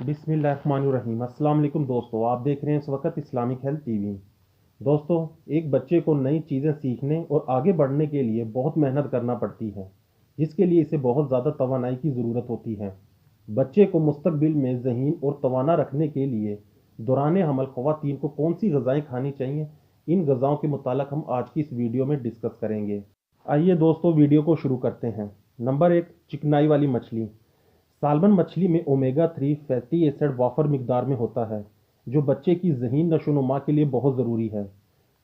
बिस्मिल्लाहिर्रहमानिर्रहीम। अस्सलाम वालेकुम दोस्तों, आप देख रहे हैं इस वक्त इस्लामिक हेल्थ टीवी। दोस्तों, एक बच्चे को नई चीज़ें सीखने और आगे बढ़ने के लिए बहुत मेहनत करना पड़ती है, जिसके लिए इसे बहुत ज़्यादा तवानाई की ज़रूरत होती है। बच्चे को मुस्तकबिल में ज़हीन और तवाना रखने के लिए दौरान हमल ख़वातीन को कौन सी ग़िज़ाएँ खानी चाहिए, इन ग़िज़ाओं के मुतालिक हम आज की इस वीडियो में डिस्कस करेंगे। आइए दोस्तों, वीडियो को शुरू करते हैं। नंबर 1, चिकनाई वाली मछली। सालमन मछली में ओमेगा 3 फैटी एसिड वाफर मिकदार में होता है, जो बच्चे की ज़हीन नशोनुमा के लिए बहुत ज़रूरी है।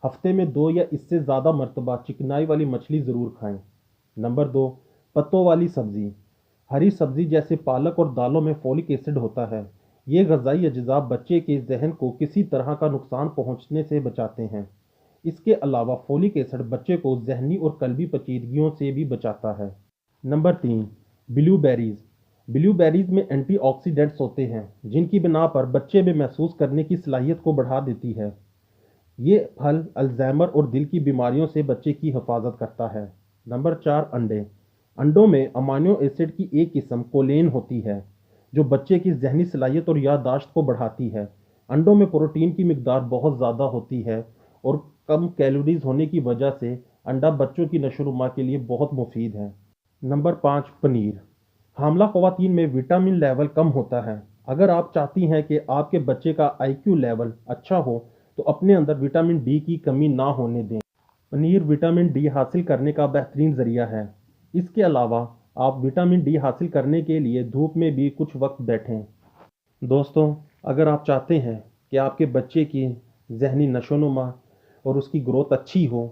हफ्ते में 2 या इससे ज़्यादा मरतबा चिकनाई वाली मछली ज़रूर खाएं। नंबर 2, पत्तों वाली सब्ज़ी। हरी सब्ज़ी जैसे पालक और दालों में फोलिक एसिड होता है। ये ग़िज़ाई अज्जा बच्चे के जहन को किसी तरह का नुकसान पहुँचने से बचाते हैं। इसके अलावा फोलिक एसिड बच्चे को जहनी और कल्बी पेचीदगियों से भी बचाता है। Number 3, blueberries. ब्लूबेरीज में एंटीऑक्सीडेंट्स होते हैं, जिनकी बिना पर बच्चे में महसूस करने की सलाहियत को बढ़ा देती है। ये फल अल्जाइमर और दिल की बीमारियों से बच्चे की हिफाजत करता है। नंबर 4, अंडे। अंडों में अमाइनो एसिड की एक किस्म कोलेन होती है, जो बच्चे की जहनी सलाहियत और याददाश्त को बढ़ाती है। अंडों में प्रोटीन की मिकदार बहुत ज़्यादा होती है और कम कैलोरीज होने की वजह से अंडा बच्चों की नशोनुमा के लिए बहुत मुफीद है। नंबर 5, पनीर। हामला ख़वातीन में विटामिन लेवल कम होता है। अगर आप चाहती हैं कि आपके बच्चे का आईक्यू लेवल अच्छा हो, तो अपने अंदर विटामिन डी की कमी ना होने दें। पनीर विटामिन डी हासिल करने का बेहतरीन ज़रिया है। इसके अलावा आप विटामिन डी हासिल करने के लिए धूप में भी कुछ वक्त बैठें। दोस्तों, अगर आप चाहते हैं कि आपके बच्चे की जहनी नशोनुमा और उसकी ग्रोथ अच्छी हो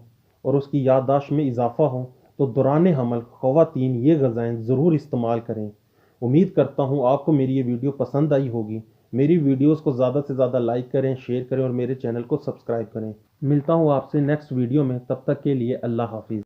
और उसकी याददाश्त में इजाफा हो, तो दौरान हमल ख़वातीन ये ग़िज़ाएँ ज़रूर इस्तेमाल करें। उम्मीद करता हूँ आपको मेरी ये वीडियो पसंद आई होगी। मेरी वीडियोस को ज़्यादा से ज़्यादा लाइक करें, शेयर करें और मेरे चैनल को सब्सक्राइब करें। मिलता हूँ आपसे नेक्स्ट वीडियो में, तब तक के लिए अल्लाह हाफ़िज़।